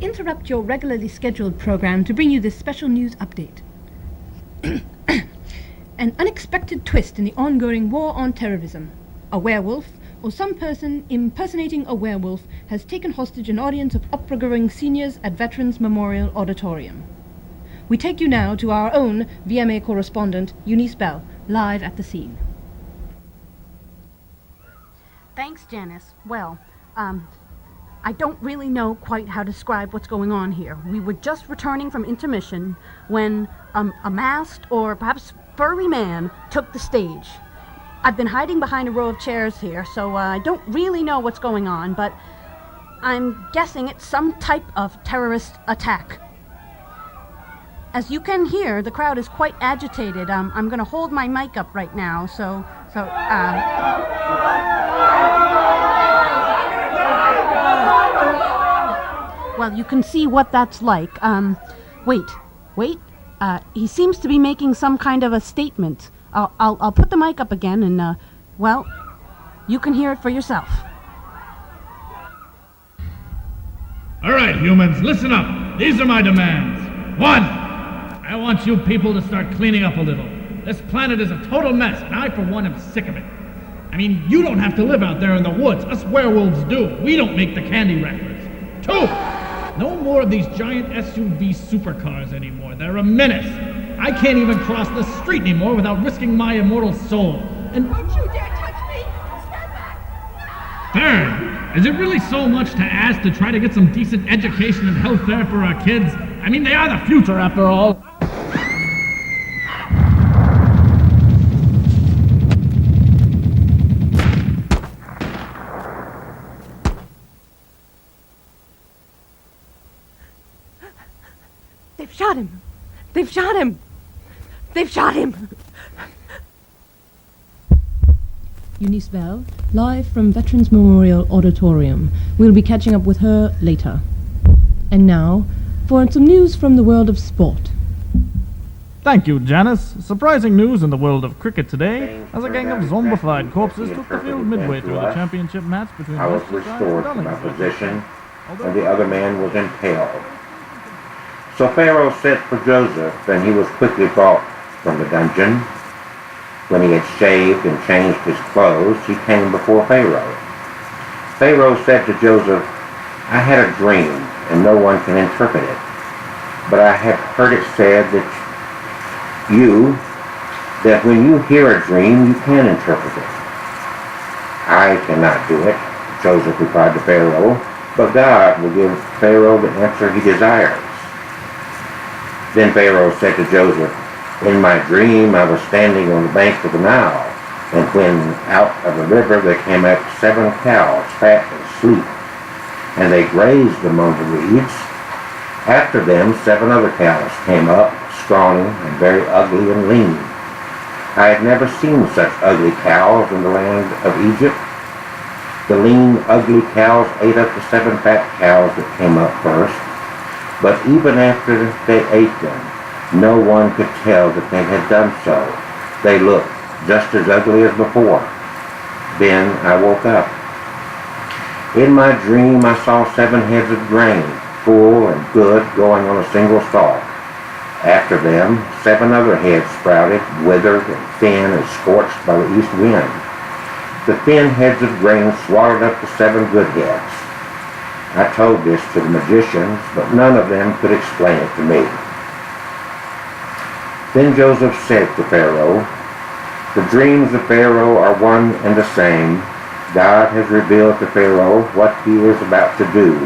interrupt your regularly scheduled program to bring you this special news update. An unexpected twist in the ongoing war on terrorism. A werewolf, or some person impersonating a werewolf, has taken hostage an audience of opera-going seniors at Veterans Memorial Auditorium. We take you now to our own VMA correspondent, Eunice Bell, live at the scene. Thanks, Janice. Well, I don't really know quite how to describe what's going on here. We were just returning from intermission when a masked or perhaps furry man took the stage. I've been hiding behind a row of chairs here, so I don't really know what's going on, but I'm guessing it's some type of terrorist attack. As you can hear, the crowd is quite agitated. I'm going to hold my mic up right now, well, you can see what that's like. Wait. He seems to be making some kind of a statement. I'll put the mic up again and, well, you can hear it for yourself. All right, humans, listen up. These are my demands. 1, I want you people to start cleaning up a little. This planet is a total mess, and I, for one, am sick of it. I mean, you don't have to live out there in the woods. Us werewolves do. We don't make the candy wrappers. 2, no more of these giant SUV supercars anymore. They're a menace. I can't even cross the street anymore without risking my immortal soul. And don't you dare touch me! Stand back! Third, is it really so much to ask to try to get some decent education and health care for our kids? I mean, they are the future after all. They've shot him! They've shot him! They've shot him! Eunice Bell, live from Veterans Memorial Auditorium. We'll be catching up with her later. And now, for some news from the world of sport. Thank you, Janice. Surprising news in the world of cricket today, as a gang of zombified corpses took the field midway through the championship match between I was Leicestershire restored and to my Donington. position, and the other man was impaled. So Pharaoh sent for Joseph, and he was quickly brought from the dungeon. When he had shaved and changed his clothes, he came before Pharaoh. Pharaoh said to Joseph, I had a dream, and no one can interpret it. But I have heard it said that when you hear a dream, you can interpret it. I cannot do it, Joseph replied to Pharaoh, but God will give Pharaoh the answer he desires. Then Pharaoh said to Joseph, in my dream I was standing on the bank of the Nile, and when out of the river there came up 7 cows, fat and sleek, and they grazed among the reeds. After them 7 other cows came up, scrawny and very ugly and lean. I had never seen such ugly cows in the land of Egypt. The lean, ugly cows ate up the 7 fat cows that came up first. But even after they ate them, no one could tell that they had done so. They looked just as ugly as before. Then I woke up. In my dream I saw 7 heads of grain, full and good, going on a single stalk. After them, 7 other heads sprouted, withered and thin and scorched by the east wind. The thin heads of grain swallowed up the 7 good heads. I told this to the magicians, but none of them could explain it to me. Then Joseph said to Pharaoh, the dreams of Pharaoh are one and the same. God has revealed to Pharaoh what he is about to do.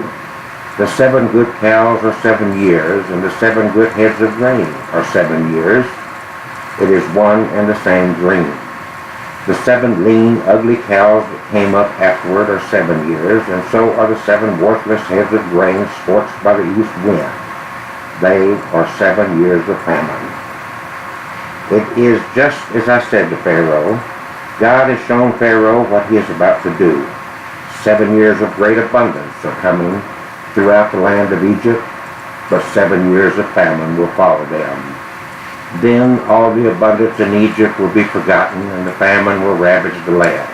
The 7 good cows are 7 years, and the 7 good heads of grain are 7 years. It is one and the same dream. The 7 lean, ugly cows that came up afterward are 7 years, and so are the 7 worthless heads of grain scorched by the east wind. They are 7 years of famine. It is just as I said to Pharaoh. God has shown Pharaoh what he is about to do. 7 years of great abundance are coming throughout the land of Egypt, but 7 years of famine will follow them. Then all the abundance in Egypt will be forgotten, and the famine will ravage the land.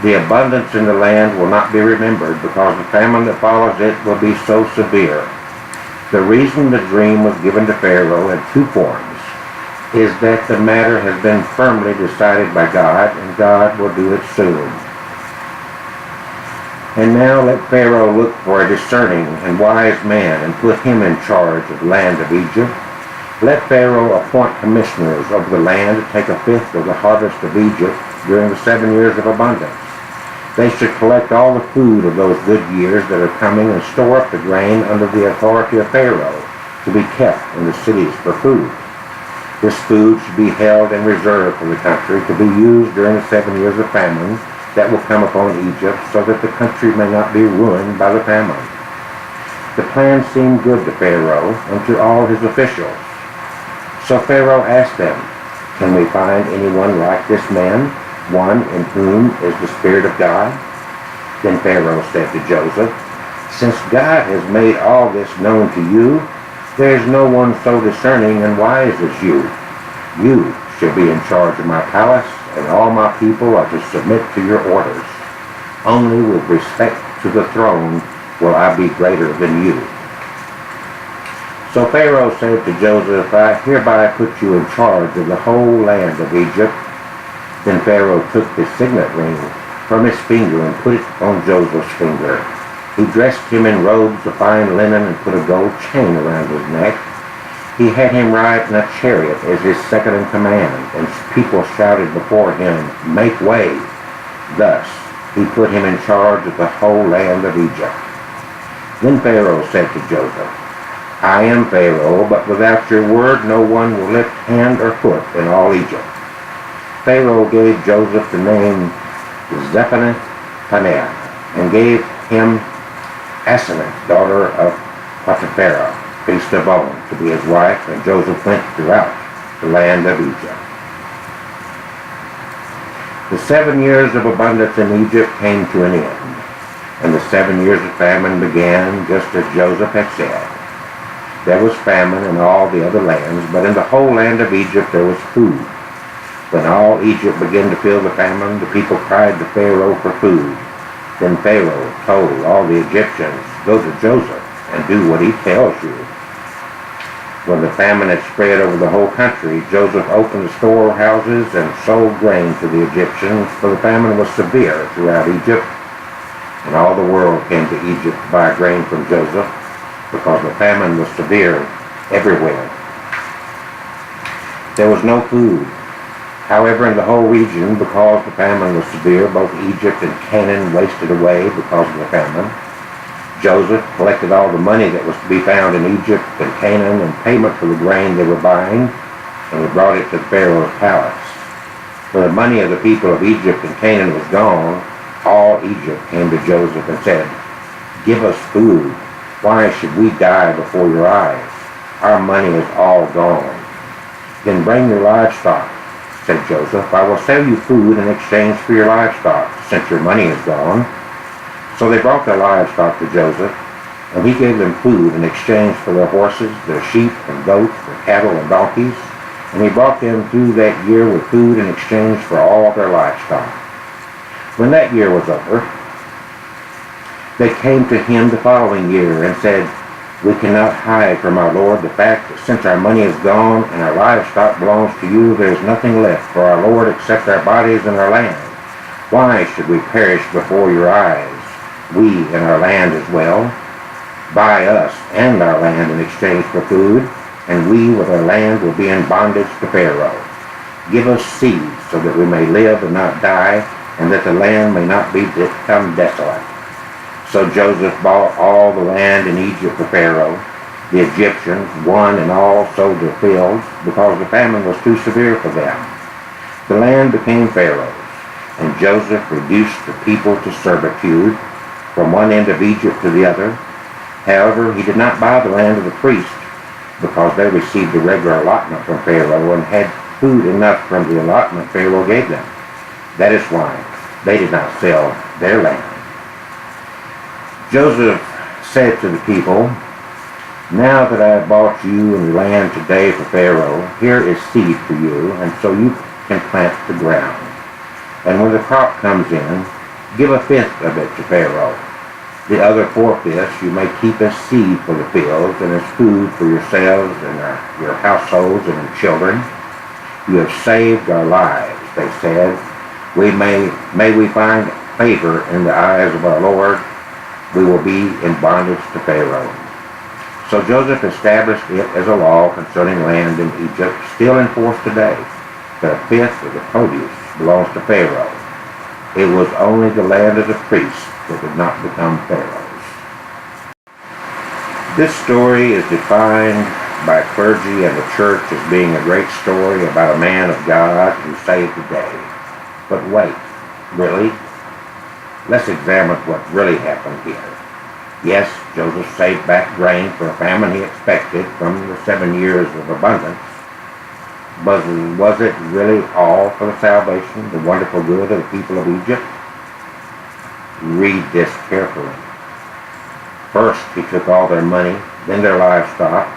The abundance in the land will not be remembered, because the famine that follows it will be so severe. The reason the dream was given to Pharaoh in two forms is that the matter has been firmly decided by God, and God will do it soon. And now let Pharaoh look for a discerning and wise man and put him in charge of the land of Egypt. Let Pharaoh appoint commissioners over the land to take a fifth of the harvest of Egypt during the 7 years of abundance. They should collect all the food of those good years that are coming and store up the grain under the authority of Pharaoh to be kept in the cities for food. This food should be held in reserve for the country to be used during the 7 years of famine that will come upon Egypt, so that the country may not be ruined by the famine. The plan seemed good to Pharaoh and to all his officials. So Pharaoh asked them, "Can we find anyone like this man, one in whom is the Spirit of God?" Then Pharaoh said to Joseph, "Since God has made all this known to you, there is no one so discerning and wise as you. You shall be in charge of my palace, and all my people are to submit to your orders. Only with respect to the throne will I be greater than you." So Pharaoh said to Joseph, "I hereby put you in charge of the whole land of Egypt." Then Pharaoh took his signet ring from his finger and put it on Joseph's finger. He dressed him in robes of fine linen and put a gold chain around his neck. He had him ride in a chariot as his second in command, and people shouted before him, "Make way!" Thus he put him in charge of the whole land of Egypt. Then Pharaoh said to Joseph, "I am Pharaoh, but without your word no one will lift hand or foot in all Egypt." Pharaoh gave Joseph the name Zephanath-Paneah, and gave him Asenath, daughter of Potiphera, priest of On, to be his wife, and Joseph went throughout the land of Egypt. The 7 years of abundance in Egypt came to an end, and the 7 years of famine began just as Joseph had said. There was famine in all the other lands, but in the whole land of Egypt there was food. When all Egypt began to feel the famine, the people cried to Pharaoh for food. Then Pharaoh told all the Egyptians, "Go to Joseph and do what he tells you." When the famine had spread over the whole country, Joseph opened the storehouses and sold grain to the Egyptians, for the famine was severe throughout Egypt. And all the world came to Egypt to buy grain from Joseph, because the famine was severe everywhere. There was no food. However, in the whole region, because the famine was severe, both Egypt and Canaan wasted away because of the famine. Joseph collected all the money that was to be found in Egypt and Canaan in payment for the grain they were buying, and he brought it to Pharaoh's palace. When the money of the people of Egypt and Canaan was gone, all Egypt came to Joseph and said, "Give us food. Why should we die before your eyes? Our money is all gone." "Then bring your livestock," said Joseph. "I will sell you food in exchange for your livestock, since your money is gone." So they brought their livestock to Joseph, and he gave them food in exchange for their horses, their sheep and goats, their cattle and donkeys, and he brought them through that year with food in exchange for all their livestock. When that year was over, they came to him the following year and said, "We cannot hide from our Lord the fact that since our money is gone and our livestock belongs to you, there is nothing left for our Lord except our bodies and our land. Why should we perish before your eyes, we and our land as well? Buy us and our land in exchange for food, and we with our land will be in bondage to Pharaoh. Give us seed so that we may live and not die, and that the land may not become desolate." So Joseph bought all the land in Egypt for Pharaoh. The Egyptians, one and all, sold their fields, because the famine was too severe for them. The land became Pharaoh's, and Joseph reduced the people to servitude from one end of Egypt to the other. However, he did not buy the land of the priests, because they received a regular allotment from Pharaoh and had food enough from the allotment Pharaoh gave them. That is why they did not sell their land. Joseph said to the people, "Now that I have bought you and your land today for Pharaoh, here is seed for you, and so you can plant the ground. And when the crop comes in, you will sow it, and when the seed is sown, you will reap the harvest. But when the crop comes in, you will sow it, and when the seed is sown, you will reap the harvest. So Joseph bought all the land in Egypt for Pharaoh. Here is seed for you, and so you can plant the ground. And when the crop comes in, Give a fifth of it to Pharaoh. The other 4/5 you may keep as seed for the fields and as food for yourselves and your households and your children. You have saved our lives, they said. May we find favor in the eyes of our Lord. We will be in bondage to Pharaoh. So Joseph established it as a law concerning land in Egypt, still in force today, that a fifth of the produce belongs to Pharaoh. It was only the land of the priests that did not become Pharaoh's. This story is defined by clergy and the church as being a great story about a man of God who saved the day. But wait, really? Let's examine what really happened here. Yes, Joseph saved back grain for a famine he expected from the 7 years of abundance. But was it really all for the salvation, the wonderful good of the people of Egypt? Read this carefully. First, he took all their money, then their livestock,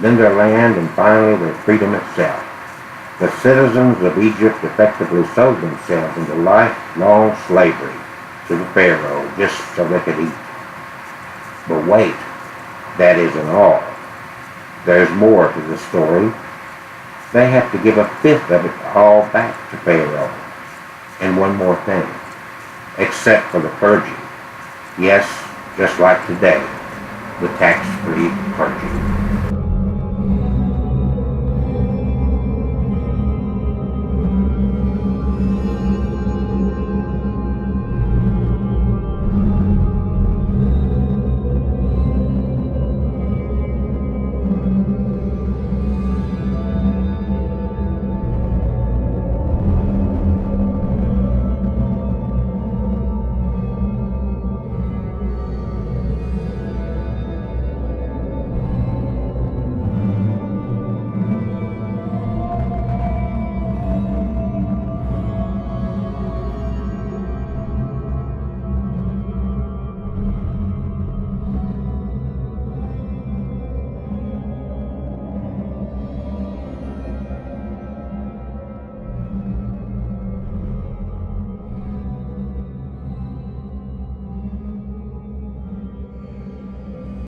then their land, and finally their freedom itself. The citizens of Egypt effectively sold themselves into lifelong slavery to the Pharaoh just so they could eat. But wait, that isn't all. There's more to the story. They have to give a fifth of it all back to Pharaoh. And one more thing, except for the clergy. Yes, just like today, the tax-free